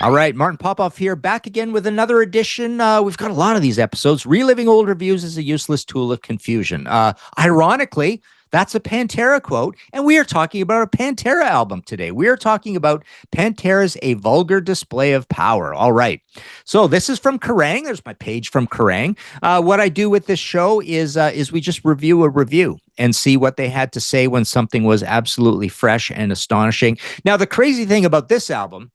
All right, Martin Popoff here, back again with another edition. We've got a lot of these episodes. Reliving old reviews is a useless tool of confusion. Ironically, that's a Pantera quote, and we are talking about a Pantera album today. We are talking about Pantera's A Vulgar Display of Power. All right, so this is from Kerrang. There's my page from Kerrang. What I do with this show is we just review a review and see what they had to say when something was absolutely fresh and astonishing. Now, the crazy thing about this album,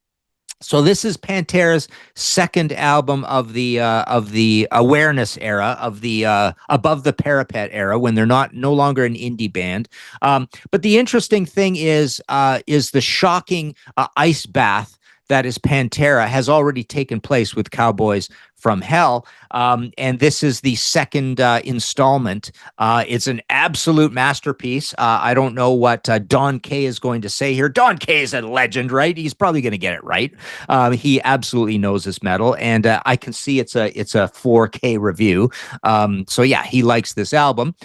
so this is Pantera's second album of the awareness era, of the above the parapet era, when they're no longer an indie band. But the interesting thing is the shocking ice bath that is Pantera has already taken place with Cowboys from Hell. And this is the second installment. It's an absolute masterpiece. I don't know what Don K is going to say here. Don K is a legend, right? He's probably going to get it right. He absolutely knows his metal, and I can see it's a 4K review. So yeah, he likes this album.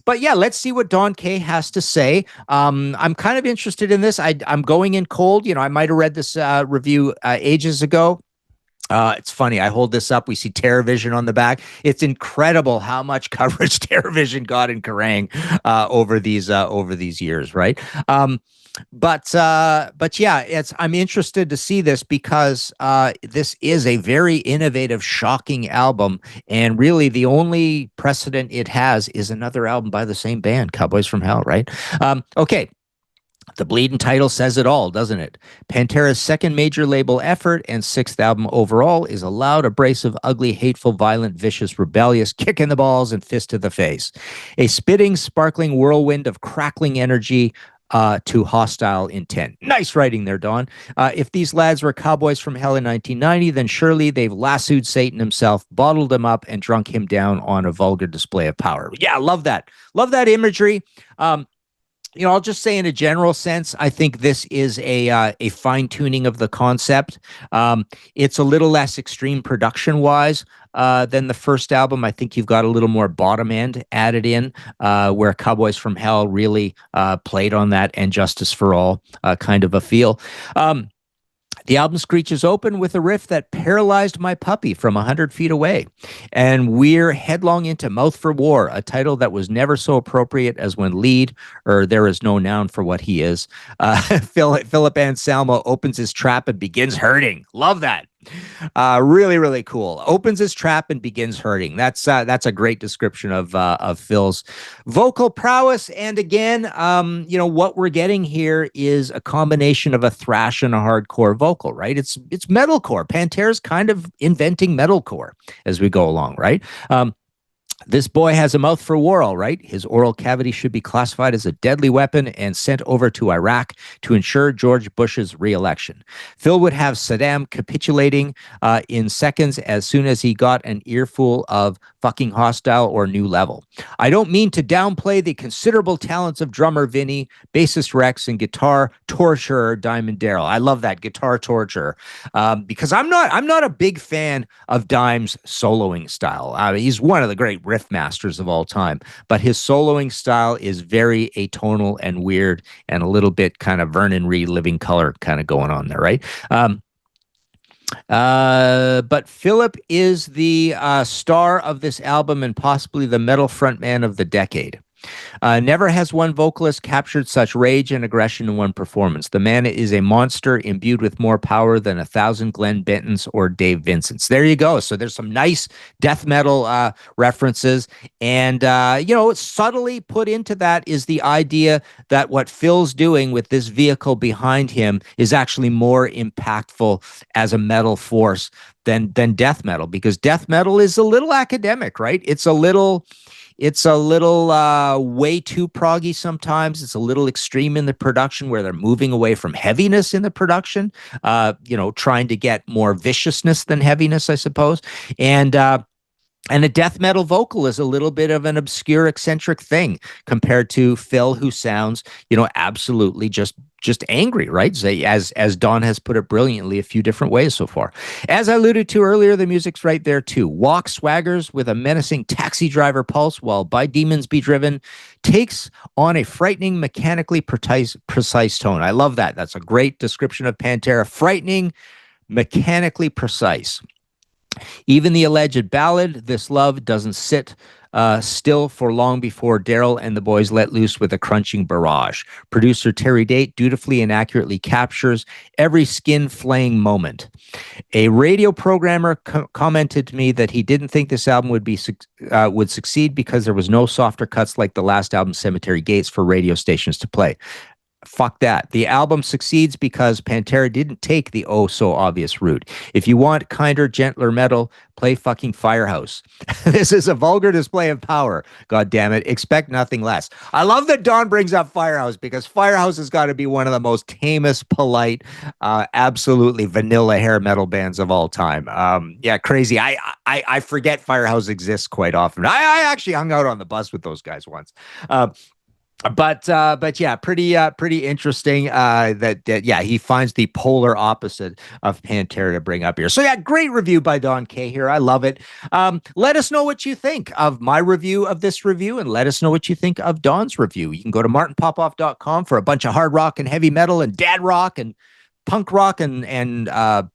But yeah, let's see what Don K has to say. I'm kind of interested in this. I'm going in cold. You know, I might have read this review ages ago. It's funny. I hold this up. We see TerrorVision on the back. It's incredible how much coverage TerrorVision got in Kerrang over these years, right? But yeah, I'm interested to see this because this is a very innovative, shocking album, and really the only precedent it has is another album by the same band, Cowboys from Hell, right? Okay. The bleeding title says it all, doesn't it? Pantera's second major label effort and sixth album overall is a loud, abrasive, ugly, hateful, violent, vicious, rebellious, kick in the balls and fist to the face. A spitting, sparkling whirlwind of crackling energy to hostile intent. Nice writing there, Don. If these lads were Cowboys from Hell in 1990, then surely they've lassoed Satan himself, bottled him up, and drunk him down on a vulgar display of power. Yeah, love that. Love that imagery. You know, I'll just say in a general sense, I think this is a fine tuning of the concept. It's a little less extreme production wise than the first album. I think you've got a little more bottom end added in, where Cowboys from Hell really played on that and Justice for All kind of a feel. The album screeches open with a riff that paralyzed my puppy from 100 feet away. And we're headlong into Mouth for War, a title that was never so appropriate as when lead, or there is no noun for what he is, Philip Anselmo opens his trap and begins hurting. Love that. Really, really cool. Opens his trap and begins hurting. That's a great description of Phil's vocal prowess. And again, you know, what we're getting here is a combination of a thrash and a hardcore vocal, right? It's metalcore. Pantera's kind of inventing metalcore as we go along, right? This boy has a mouth for war, all right. His oral cavity should be classified as a deadly weapon and sent over to Iraq to ensure George Bush's re-election. Phil would have Saddam capitulating in seconds as soon as he got an earful of fucking hostile or new level. I don't mean to downplay the considerable talents of drummer Vinny, bassist Rex, and guitar torturer Diamond Darrell. I love that, guitar torturer, because I'm not a big fan of Dime's soloing style. He's one of the great riff masters of all time, but his soloing style is very atonal and weird and a little bit kind of Vernon Reid Living Color kind of going on there, right? But Philip is the star of this album and possibly the metal frontman of the decade. Never has one vocalist captured such rage and aggression in one performance. The man is a monster imbued with more power than 1,000 Glenn Bentons or Dave Vincents. There you go. So there's some nice death metal references. And, you know, subtly put into that is the idea that what Phil's doing with this vehicle behind him is actually more impactful as a metal force than death metal, because death metal is a little academic, right? It's a little way too proggy sometimes. It's a little extreme in the production where they're moving away from heaviness in the production, you know, trying to get more viciousness than heaviness, I suppose. And a death metal vocal is a little bit of an obscure, eccentric thing compared to Phil, who sounds, you know, absolutely just angry, right? As Don has put it brilliantly a few different ways so far. As I alluded to earlier, the music's right there too. Walk swaggers with a menacing taxi driver pulse while By Demons Be Driven takes on a frightening, mechanically precise tone. I love that. That's a great description of Pantera. Frightening, mechanically precise. Even the alleged ballad, This Love, doesn't sit still for long before Daryl and the boys let loose with a crunching barrage. Producer Terry Date dutifully and accurately captures every skin-flaying moment. A radio programmer commented to me that he didn't think this album would succeed because there was no softer cuts like the last album, Cemetery Gates, for radio stations to play. Fuck that. The album succeeds because Pantera didn't take the oh-so-obvious route. If you want kinder, gentler metal, play fucking Firehouse. This is a vulgar display of power. God damn it. Expect nothing less. I love that Don brings up Firehouse because Firehouse has got to be one of the most tamest, polite, absolutely vanilla hair metal bands of all time. Yeah, crazy. I forget Firehouse exists quite often. I actually hung out on the bus with those guys once. But yeah, pretty interesting that yeah, he finds the polar opposite of Pantera to bring up here. So yeah, great review by Don K here. I love it. Let us know what you think of my review of this review, and let us know what you think of Don's review. You can go to martinpopoff.com for a bunch of hard rock and heavy metal and dad rock and punk rock and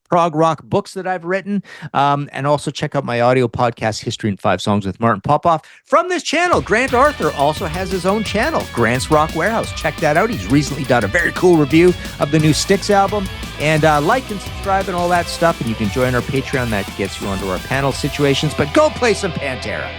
prog rock books that I've written, and also check out my audio podcast, History in 5 Songs with Martin Popoff. From this channel, Grant Arthur also has his own channel, Grant's Rock Warehouse. Check that out. He's recently done a very cool review of the new Styx album. And like and subscribe and all that stuff, and you can join our Patreon. That gets you onto our panel situations. But go play some Pantera.